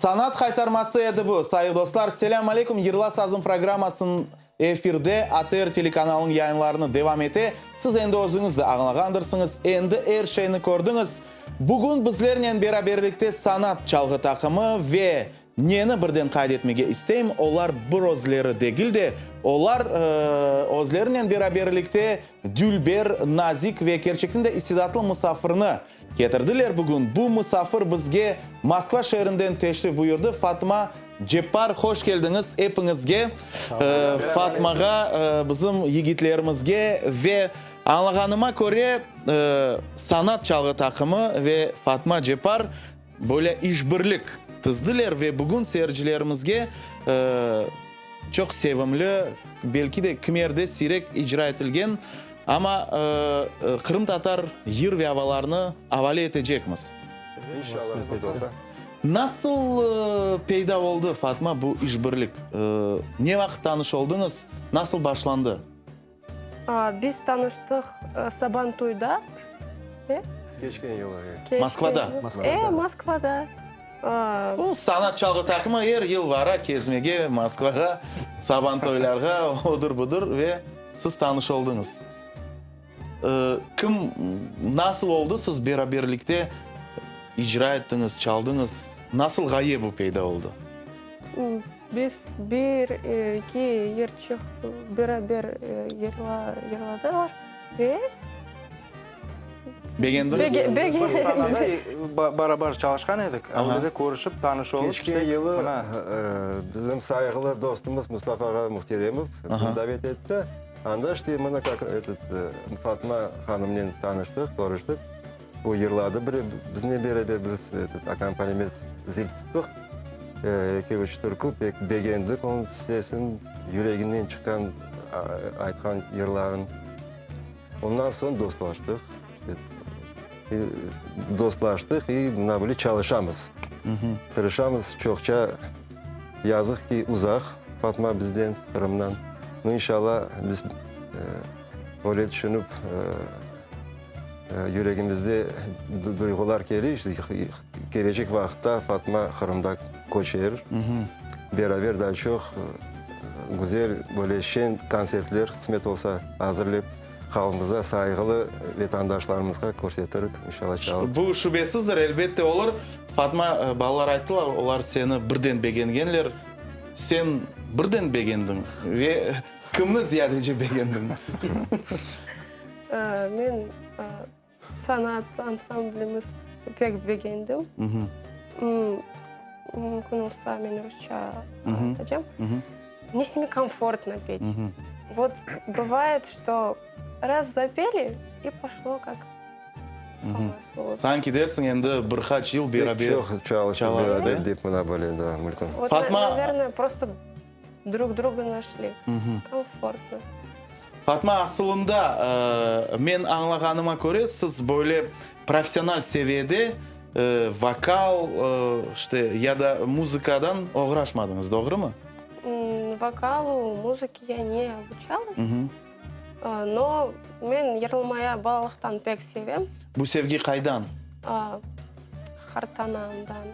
Sanat kaytarması edi bu. Sayın dostlar, selam aleyküm. Yırla Sazın programmasının efirde ATR telekanalının yayınlarını devam ete. Siz endi özünüz de ağlağandırsınız. Endi her şeyini gördünüz. Bugün bizlerle beraberlikte sanat çalgı takımı ve neni birden kaydetmege isteyim. Olar bir özleri değil de olar özlerle beraberlikte Dülber, Nazik ve gerçekten de istidatlı misafirini getirdiler bugün. Bu misafir bizge Moskva şehrinden teşrif buyurdu. Fatma Cepar, hoş geldiniz hepinizge. Fatmaga, bizim yigitlerimizge ve anlağanıma göre sanat çalgı takımı ve Fatma Cepar böyle işbirlik tızdılar ve bugün seyircilerimizge çok sevimli, belki de Kmer'de sirek icra edilgen ama Kırım Tatar yır ve havalarını havale edecekmiz. İnşallah. Nasıl peyda oldu Fatma bu işbirlik? Ne vakit tanış oldunuz? Nasıl başlandı? Biz tanıştık Sabantuy'da. Geçken yıla. Moskvada. Moskvada. Bu sanat çalgı takımı her yıl vara kezmege Moskva'ga, Sabantoylarga odur budur ve siz tanış oldunuz. Kim nasıl oldu siz beraberlikte icra ettiniz, çaldınız? Nasıl gaye bu peyda oldu? Biz bir iki yerçik beraber yerladılar ve Beğendiniz? Bir sanada beraber çalışkan edik. Avlada görüşüp tanış olduk. Geçken yılı bizim saygılı dostumuz Mustafa Ağa Muhteremov davet etti. Anda işte bana Fatma Hanım'la tanıştık, görüştük. Bu yıllarda bizimle beraber bir akompanyement zil tuttuk. 2-3 türkü beğendik. Onun sesinin yüreğinden çıkan, aytkan yılların. Ondan sonra dostlaştık. Dostlaştık ve böyle çalışamız. Tırışamız çokça yazık ki uzak. Fatma bizden, Kırım'dan. İnşallah biz öyle düşünüp yüreğimizde duygular gelir. Gelecek vakitte Fatma Kırım'da koçer. Beraber daha çok güzel böyle şen konsertler kısmet olsa hazırlayıp halkımıza saygılı vatandaşlarımızga gösteririz inşallah çalıp. Bu şüphesizdir, elbette olur. Fatma balalar ayttılar, olar seni birden beğengenler. Sen birden beğendin ve kimni ziyadece beğendin? Ben sanat ansamblimiz pek beğendim. Mümkün olsa ben Rusça anlatacağım. Мне с ними комфортно петь. Вот бывает, что раз запели, и пошло как Sanki dersin endi birkaç yıl beraber çok çalıştık beraber deyip buna böyle da mümkün. Вот, Fatma... наверное, просто друг друга нашли. Комфортно. Fatma aslında men anlağanıma göre siz böyle profesyonel seviyede vokal işte ya da muzikadan uğraşmadınız, doğru mu? Вокалу, музыке я не обучалась, но мен Ерылмая балалықтан pek sevem. Bu sevgi kaydan? Hartanamdan.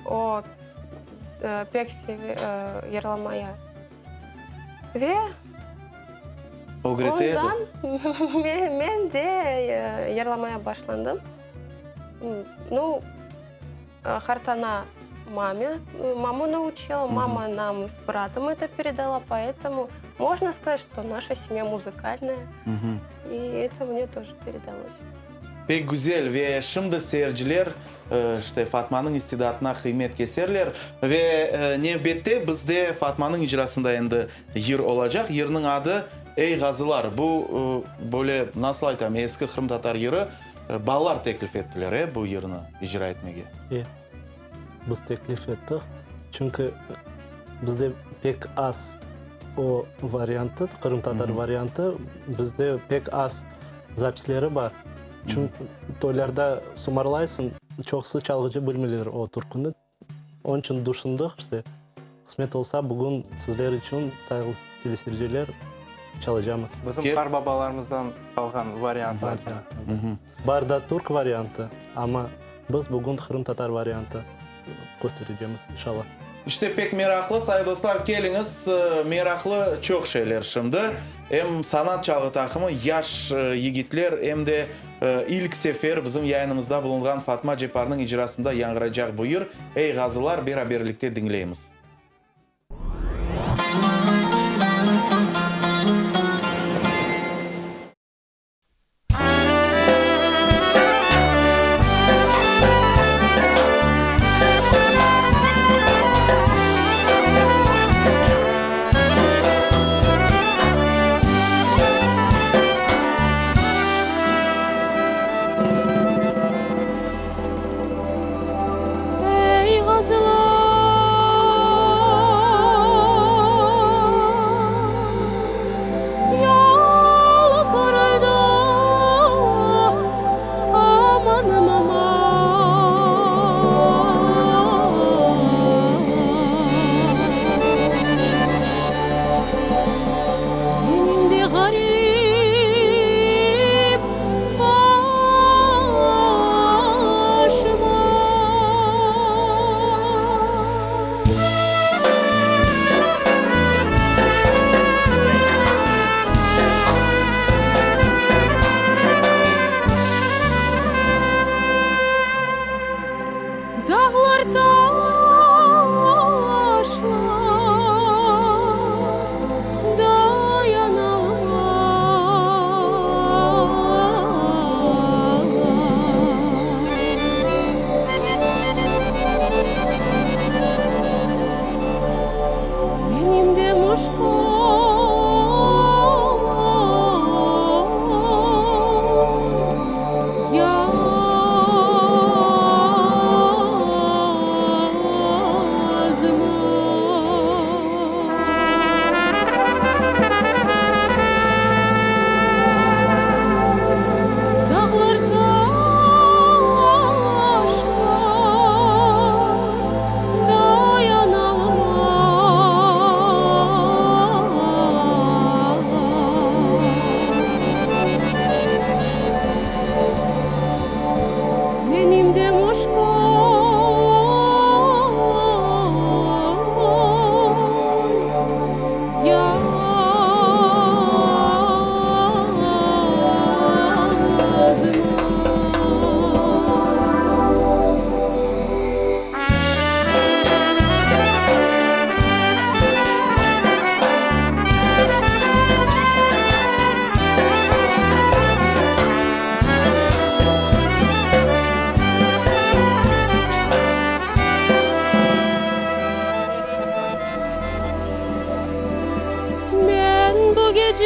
O pek sevi Yerılmaya. Ve ondan ben de Yerılmaya başlandım. Ну, Хартана маму научила, мама нам с братом это передала, поэтому можно сказать, что наша семья музыкальная, и это мне тоже передалось. Pek güzel ve şimdi seyirciler işte Fatma'nın istidatına kıymet keserler ve növbette bizde Fatma'nın icrasında endi yer olacak. Yerinin adı Ey Gazılar. Bu böyle nasıl aytam eski Kırım Tatar yeri ballar teklif ettiler bu yerini icra etmeye. Biz teklif ettik. Çünkü bizde pek az o varyantı, Kırım Tatar varyantı, bizde pek az zapisleri var. Çünkü toylarda sumarlaysın, çoksu çalgıcı bilmeler o türkünü. Onun için düşündük işte. Kısmet olsa bugün sizler için saygılı teleseyirciler çalacağımız. Bizim kar babalarımızdan kalkan varyantlar. Var da Türk varyantı ama biz bugün Kırım Tatar varyantı göstereceğimiz inşallah. İşte pek meraklı sayı dostlar, keliniz meraklı çok şeyler şimdi. Hem sanat çalgı takımı yaş yigitler hem de ilk sefer bizim yayınımızda bulungan Fatma Cepar'nın icrasında yangıracak buyur. Ey gazılar beraberlikte dinleyimiz. Ey gazılar, yol kırıldı, amanım aman. Benim de garip başıma. Dağlar taşlar dayanamaz. Benim de muşkul Dağlar taşlar dayanamaz. Benim de muşkul Ben bu gece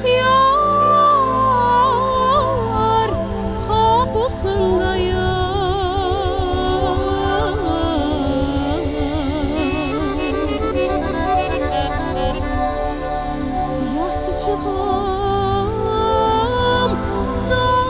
yar kapısındayım. Yastıçığım taşıdı.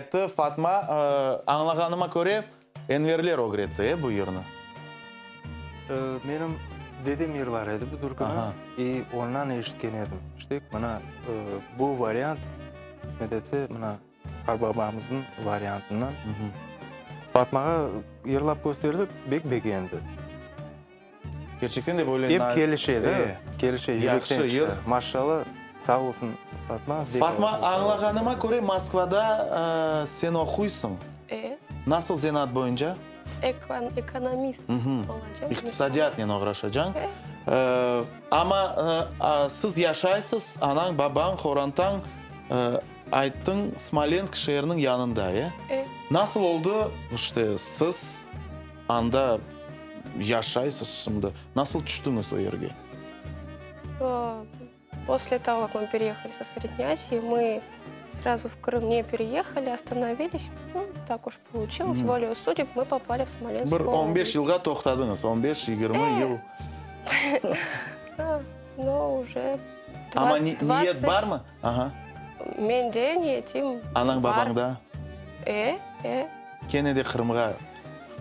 aytdı Fatma, anlağanıma göre Enverler ogretdi bu yırını. Benim dedem yıllar edi bu durkunu. Ondan eşitken edim. İşte bana bu varyant medetse bana Arbabamızın varyantından Fatma'a yırlap gösterdik, bek endi. Gerçekten de böyle... Hep kelişeydi. Kelişeydi. Yakşı yıl. Maşallah sağ olsun Fatma. Fatma, anlağanıma göre Moskva'da sen okuysun. Nasıl zenat boyunca? Ekonomist olacağım. İktisadiyatla uğraşacaksın. Ama siz yaşaysınız, anan, baban, Horantan ayttın Smolensk şehrinin yanında. Nasıl oldu işte siz anda yaşaysınız şimdi? Nasıl düştünüz o yerge? После того, как мы переехали со Средней Азии, мы сразу в Крым не переехали, остановились. Ну, так уж получилось. Волею судеб мы попали в Смоленск. Bir 15 yılga toxtadınız, 15-20 yıl. Но уже 20, Ama niyet var mı? Aha. Менде niyetim Anan babanda? Gene de Kırım'a.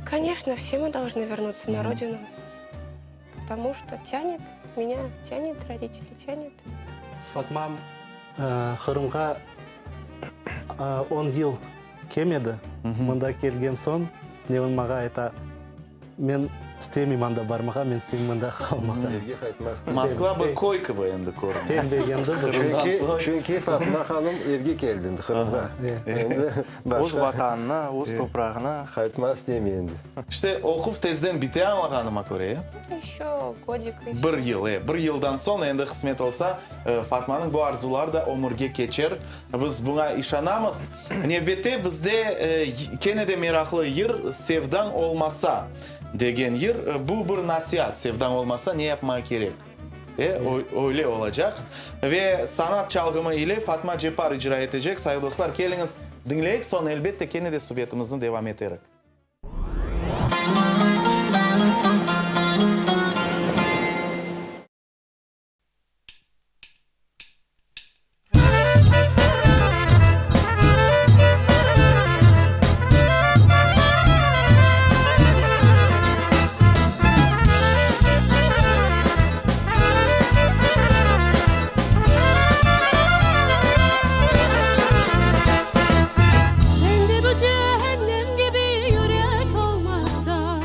Конечно, все мы должны вернуться на родину. Потому что тянет, меня тянет, родители тянет. Fatmam Kırım'a 10 yıl kemedi. Mında kelgen son, nevin mağa ayta, men istemiyorum anda barmağa, men istemiyorum anda kalmağa. Evge qaytmasdı. Moskva bir koyka bu endi korum. Ben beğendim. Çünkü Fatma Hanım evge geldi Kırım'a. Oz vatanına, oz toprağına. Qaytmaz demeyendi. İşte okup tezden bite anlağanıma göre. Еще годик. Bir yıl, bir yıldan sonra endi kısmet olsa Fatma'nın bu arzuları da omurga geçer. Biz buna işanamız. Növbette bizde kene de meraklı yer sevdan olmasa degen yer, bu bir nasihat. Sevdan olmasa ne yapmak gerek? Öyle olacak. Ve sanat çalgımı ile Fatma Cepar icra edecek. Sayın dostlar, geliniz dinleyek. Sonra elbette kene de subiyetimizden devam ederek. Bende bu cehennem gibi yürek olmasa,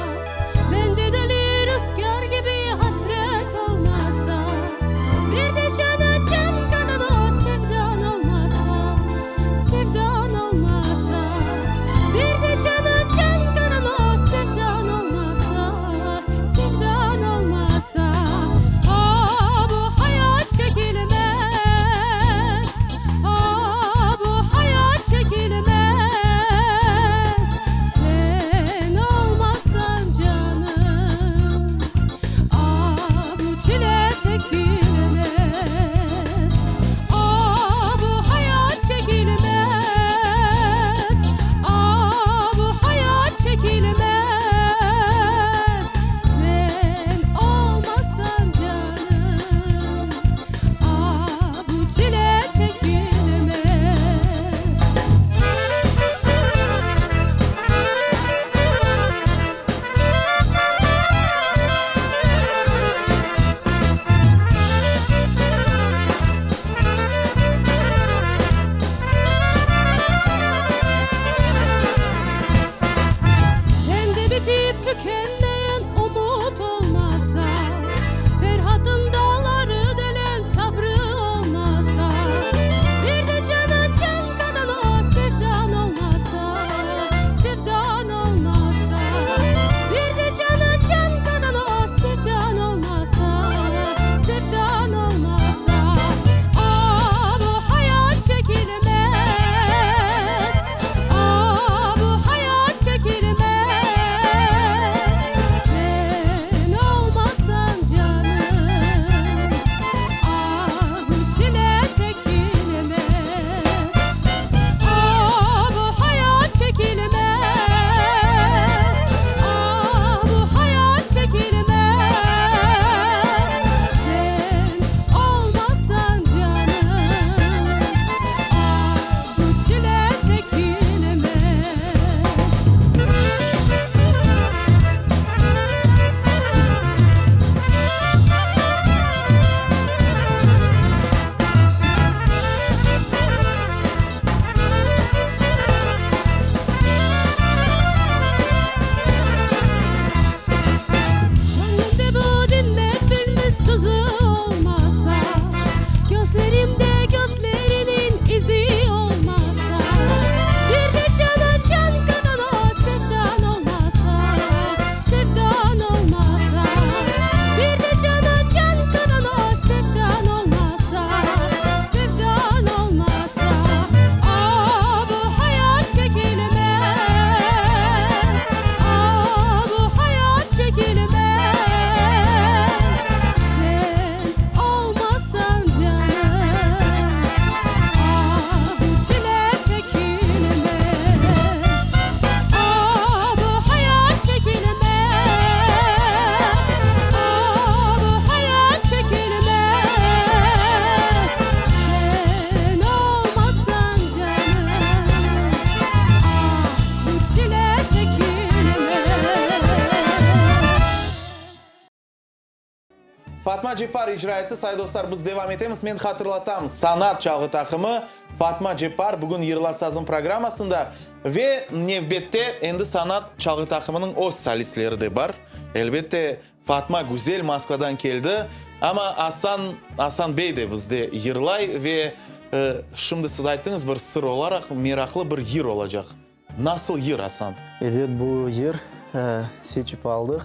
bende deli rüzgar gibi hasret olmasa, bir de cana can kanan o sevdan olmasa, sevdan olmasa, bir de cana can kanan o sevdan olmasa, sevdan olmasa, bu hayat çekilmez, bu hayat çekilmez. Sen olmasan canım, bu çile çekilmez. Bu hayat çekilmez. Bu hayat çekilmez. Sen olmasan canım, bu çile çekilmez. Bende bitip tükenmeyen umut olmasa, Ferhat'ın dağları delen sabrı olmasa, bir de cana can kanan o sevdan olmasa, sevdan olmasa, bir de cana can kanan o sevdan olmasa, sevdan olmasa, bu hayat çekilmez. Bu hayat çekilmez. Fatma Cepar icra etti. Say dostlar biz devam etemiz. Men hatırlatam. Sanat çalgı takımı Fatma Cepar bugün Yırla Sazın programmasında ve nevbette endi sanat çalgı takımının o solistleri de var. Elbette Fatma güzel Moskvadan geldi ama Hasan Bey de bizde yırlay ve şimdi siz ayttınız bir sır olarak meraklı bir yır olacak. Nasıl yır Hasan? Evet, bu yer seçip aldık.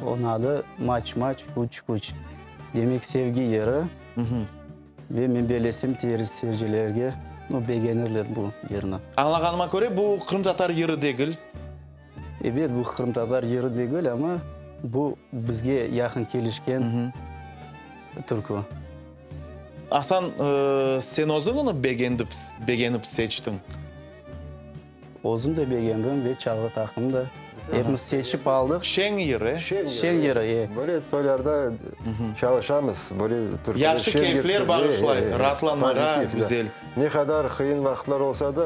Onun adı Maç Kuç Kuç. Demek sevgi yeri. Ve men belesem seyircilerge beğenirler bu yerini. Anlaganyma göre bu Kırım Tatar yeri değil. Evet, bu Kırım Tatar yeri değil ama bu bizge yakın kelişken türkü. Hasan sen özüngünü beğenip seçtin. Özüm de beğendim ve çalgı takımı da hepimiz seçip aldık. Şen yeri. Şen yeri. Böyle toylarda çalışamız. Böyle Türkiye'de Yaxşı keyifler bağışlay, rahatlanmağa güzel. Ne kadar kıyın vaktler olsa da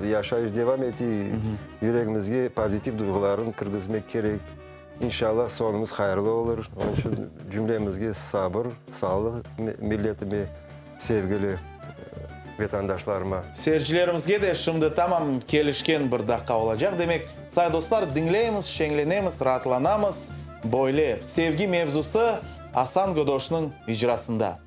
yaşayış devam eti. Yüreğimizge pozitif duyguların kırgızmak gerek. İnşallah sonumuz hayırlı olur. Onun için cümlemizge sabır, sağlık, milletime sevgili vatandaşlarıma. Seyircilerimizge de şimdi tamam kelişken bir dakika olacak. Demek say dostlar dinleyimiz, şenlenemiz, rahatlanamız. Böyle sevgi mevzusu Hasan Godoş'un icrasında.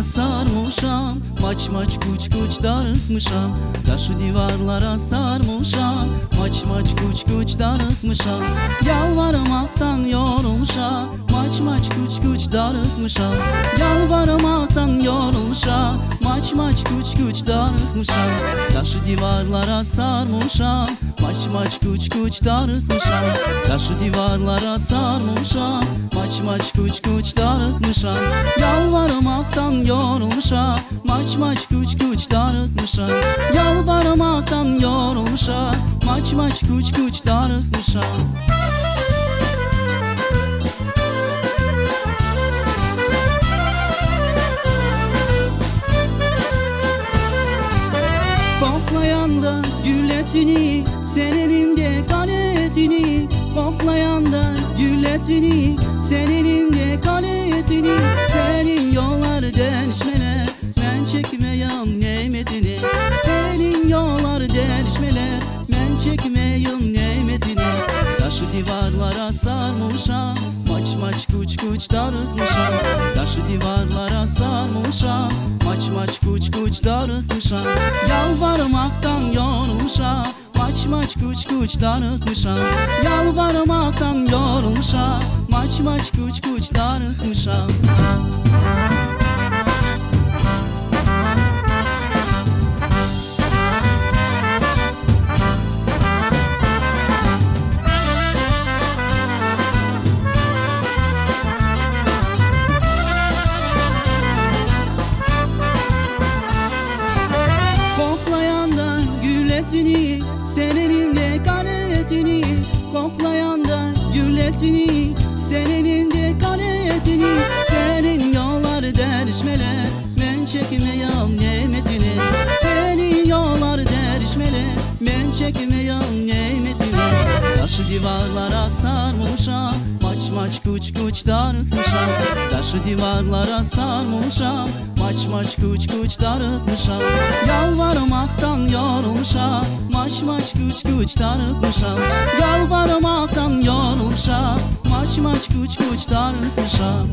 Sarmışam, maç kuç kuç darıtmışam. Taşı divarlara sarmışam, maç kuç darıtmışam. Yalvarmaktan yorulmuşam, maç kuç kuç darıtmışam. Yalvarmaktan yorulmuşam, maç kuç darıtmışam. Taşı divarlara sarmışam, maç kuç darıtmışam. Taşı divarlara sarmışam, maç kuç darıtmışam. Yalvarmaktan yorulmuşam, maç kuç darıtmışam. Yalvarmaktan yorulmuşam, maç kuç darıtmışam. Koklayanda gül etini, sen elinde kan etini. Koklayanda gül etini, sen elinde kan etini. Senin yollar değişmeler, ben çekmeyim nimetini. Senin yollar değişmeler, ben çekmeyim nimetini. Taşı divarlara sarmışam, maç kuç darıtmışam. Taşı divarlara sarmışam, maç kuç darıtmışam. Yalvarmaktan yorulmuşam, maç kuç darıtmışam. Yalvarmaktan yorulmuşam, maç kuç darıtmışam. Koklayanda gül etini, sen elinde kan etini. Koklayanda gül etini, sen elinde kan etini. Senin yollar değişmeler, ben çekmeyim nimetini. Senin yollar değişmeler, ben çekmeyim nimetini. Taşı divarlara sarmışam, maç kuç darıtmışam. Taşı divarlara sarmışam, maç kuç darıtmışam. Yalvarmaktan yorulmuşam, maç kuç darıtmışam. Yalvarmaktan yorulmuşam, maç kuç darıtmışam.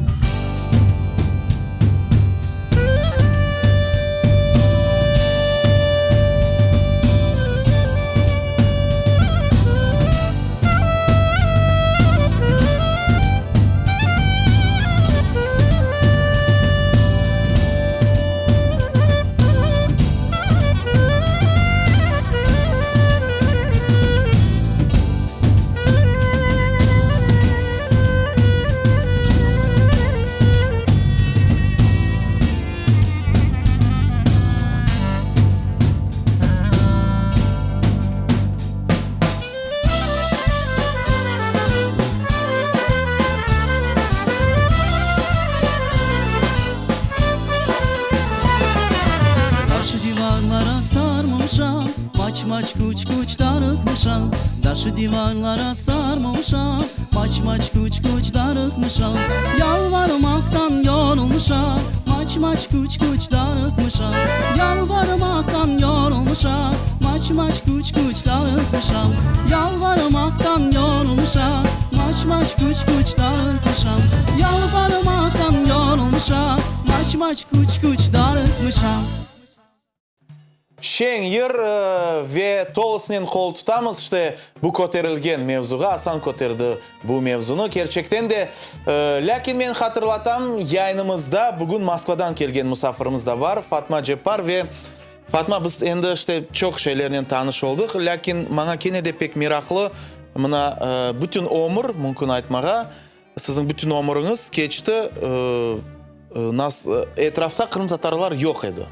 darıkmışam Daşı divarlara sarmamışam Maç maç kuç kuç darıkmışam Yalvarmaktan yorulmuşam Maç maç kuç kuç darıkmışam Yalvarmaktan yorulmuşam Maç maç kuç kuç darıkmışam Yalvarmaktan yorulmuşam Maç maç kuç kuç darıkmışam Yalvarmaktan yorulmuşam Maç maç kuç kuç darıkmışam Şen yer ve tolusnen kol tutamız işte bu koterilgen mevzuga Hasan koterdi bu mevzunu gerçekten de lakin men hatırlatam yayınımızda bugün Moskvadan kelgen musafirimiz da var Fatma Jeppar ve Fatma biz endi işte çok şeylerden tanış olduk lakin bana kene de pek meraklı mına bütün ömür mümkün aytmaga sizin bütün ömrünüz geçti etrafta Kırım Tatarlar yok edi.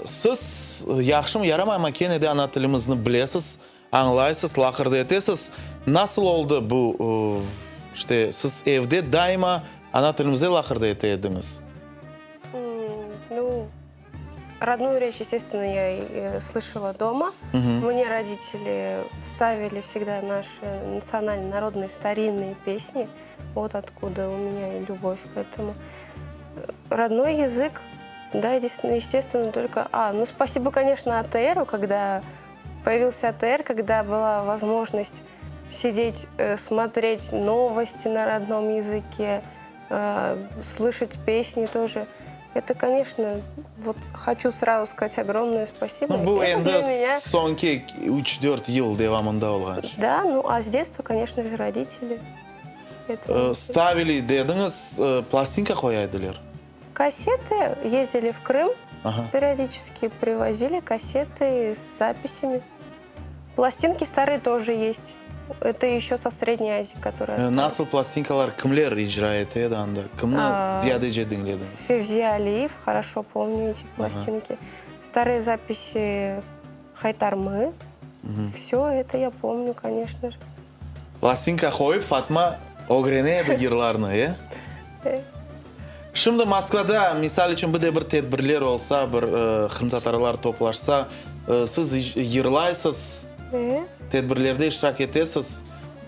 Siz yaxşı mı yaramay ama kene de ana tilimizni bilesiz, anlaysız, lakırdı etesiz. Nasıl oldu bu işte siz evde daima ana tilimize lakırdı etediniz? Ну, родную речь, естественно, я слышала дома. Мне родители ставили всегда наши национальные, народные, старинные песни. Вот откуда у меня и любовь к этому. Родной язык, да, естественно, только... ну, спасибо, конечно, АТРу, когда появился АТР, когда была возможность сидеть, смотреть новости на родном языке, слышать песни тоже. Это, конечно, вот хочу сразу сказать огромное спасибо. Ну, bu Это endi для меня... sonki 3-4 yıl devamında olgan. Да, ну, а с детства, конечно же, родители. Это... Stavili dediniz, plastinka koyaydılar. Кассеты, ездили в Крым, Ага. периодически привозили кассеты с записями. Пластинки старые тоже есть. Это еще со Средней Азии, которые остались. Nasıl plastinkalar kimler icra etedi anda? Kimni ziyadece dinlediniz? Февзи Алиев, хорошо помню эти пластинки. Старые записи Хайтармы. Все это я помню, конечно же. Plastinka koyup Fatma öğreneydi yıllarını, ya? Şimdi Moskvada misal için bir tedbirler olsa, bir Kırım Tatarlar toplaşsa, siz yırlaysız, tedbirlerde iştirak etesiz.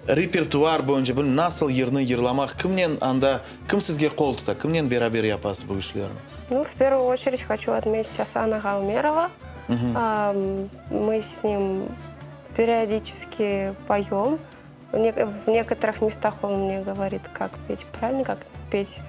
Repertuar boyunca bunu nasıl yerini yırlamak, kimden anda, kim sizge kol tutar, kimden beraber yapasız bu işlerini? Ну, в первую очередь хочу отметить Асана Гаумерова. Мы с ним периодически поем. В некоторых местах он мне говорит, как петь правильно, как петь,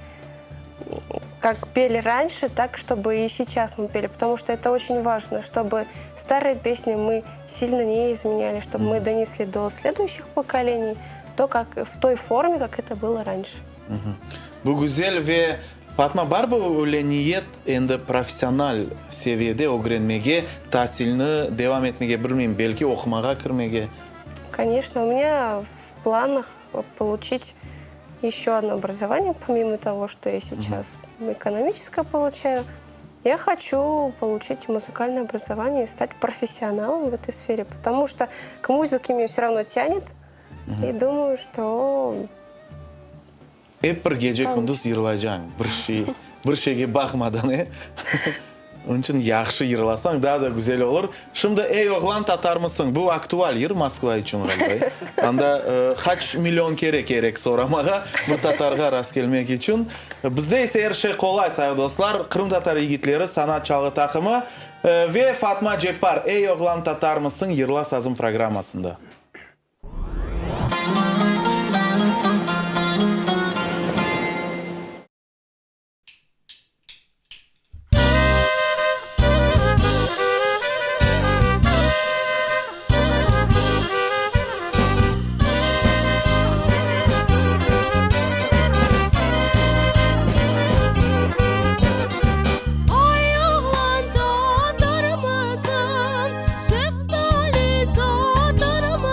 как пели раньше, так, чтобы и сейчас мы пели. Потому что это очень важно, чтобы старые песни мы сильно не изменяли, чтобы мы донесли до следующих поколений то, как в той форме, как это было раньше. Bu güzel ve Fatma var bu öyle niyet endi profesyonel seviyede öğrenmege, tahsilini devam etmege, bilmeyim, belki okumaga kirmege. Конечно, у меня в планах получить еще одно образование, помимо того, что я сейчас экономическое получаю. Я хочу получить музыкальное образование и стать профессионалом в этой сфере, потому что к музыке меня все равно тянет. И думаю, что... Hep bir gece kunduz yırlayacaksın, bir şeyge bakmadan. Onun için yaxşı yırlasan daha da güzel olur. Şimdi ey oğlan Tatar mısın? Bu aktual yer Moskva için galiba. Anda kaç milyon kere gerek soramağa bu Tatarga rast gelmek için. Bizde ise her şey kolay sayın dostlar. Kırım Tatar yigitleri sanat çalgı takımı ve Fatma Jeppar ey oğlan Tatar mısın? Yırla Sazım programmasında. Ay oğlan Tatar mısın? Şeftali satar mısın?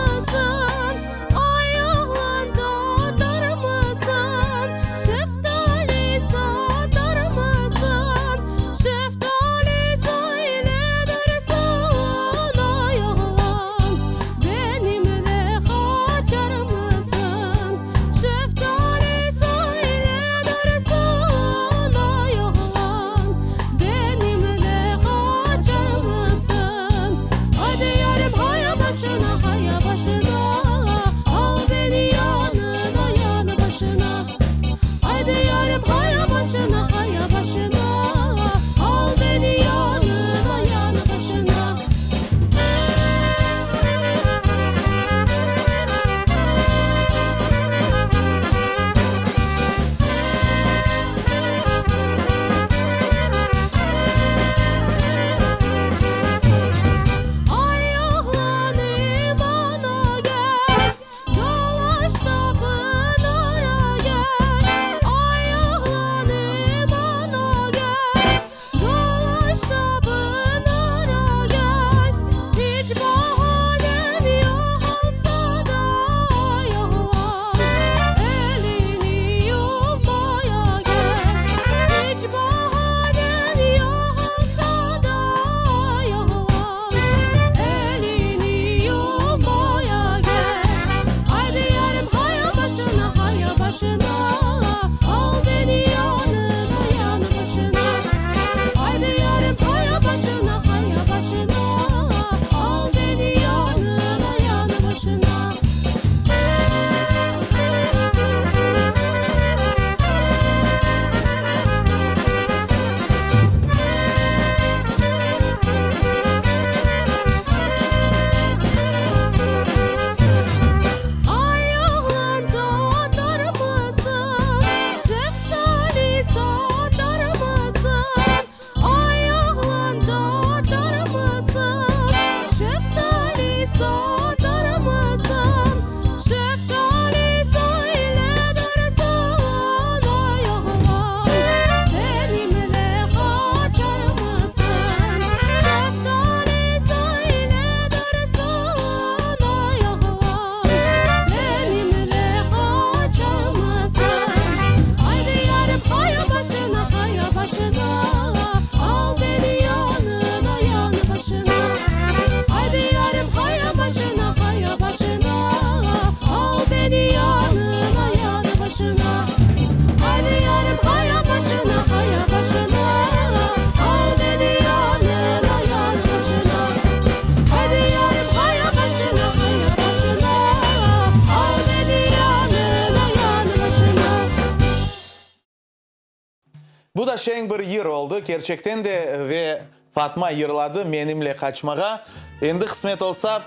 Bu da şeň bir ýer oldu. Gerçekten de ve Fatma yırladı menimle kaçmaga. Endi kısmet olsa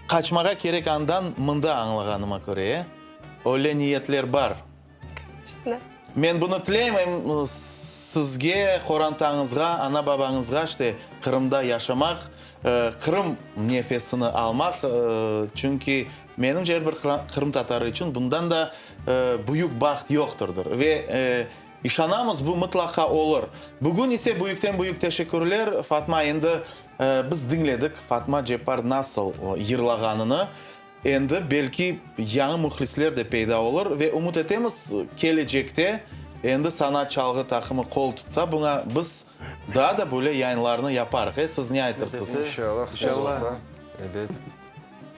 kaçmaga kerek andan mında anlaganıma göre. Öyle niyetler var. İşte. Men bunu tileyim sizge, korantağınızga, ana babanızga işte Kırım'da yaşamak, Kırım nefesini almak. Çünkü menimce bir Kırım Tatarı için bundan da büyük baht yokturdur. Ve işanamız bu mutlaka olur. Bugün ise büyükten büyük teşekkürler. Fatma endi biz dinledik Fatma Jeppar nasıl yırlaganını. Endi belki yanı muhlisler de peyda olur ve umut etemiz gelecekte endi sanat çalgı takımı kol tutsa buna biz daha da böyle yayınlarını yaparız. Siz ne aytırsınız? İnşallah. Evet.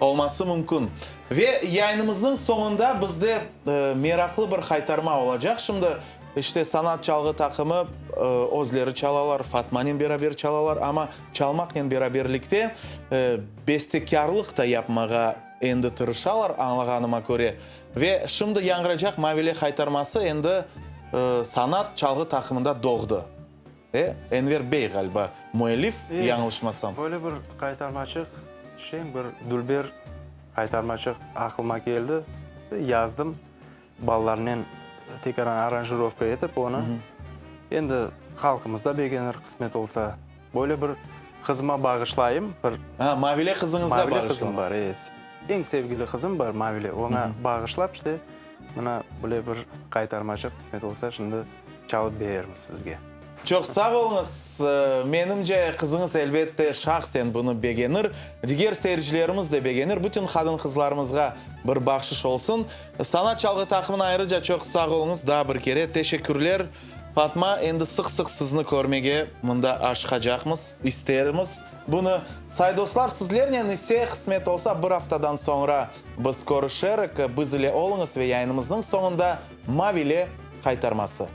Olması mümkün. Ve yayınımızın sonunda bizde meraklı bir kaytarma olacak. Şimdi işte sanat çalgı takımı özleri çalalar, Fatma'nın beraber çalalar ama çalmakla beraberlikte bestekarlık da yapmağa endi tırışalar anlaganıma göre. Ve şimdi yangıracak Mavile kaytarması endi sanat çalgı takımında doğdu. Enver Bey galiba müellif yanlışmasam. Böyle bir kaytarmaçık bir dülber kaytarmaçık aklıma geldi. Yazdım. Ballarının tekrar aranjirovka etip onu. Endi halkımızda begenir kısmet olsa böyle bir kızıma bağışlayayım. Mavile kızınızga Mavile kızım bağışlayın. var. En sevgili kızım var Mavile. Ona bağışlap işte buna böyle bir kaytarmaçık kısmet olsa şimdi çalıp beririz sizge. Çok sağ olunuz. Menimce kızınız elbette şahsen bunu beğenir. Diğer seyircilerimiz de beğenir. Bütün kadın kızlarımızga bir bahşiş olsun. Sanat çalgı takımına ayrıca çok sağ olunuz. Daha bir kere teşekkürler. Fatma, endi sık sizni körmege mında aşkacakmız, isterimiz. Bunu say dostlar sizlerle ise kısmet olsa bir haftadan sonra biz görüşerek. Biz ile olunuz ve yayınımızın sonunda Mavile kaytarması.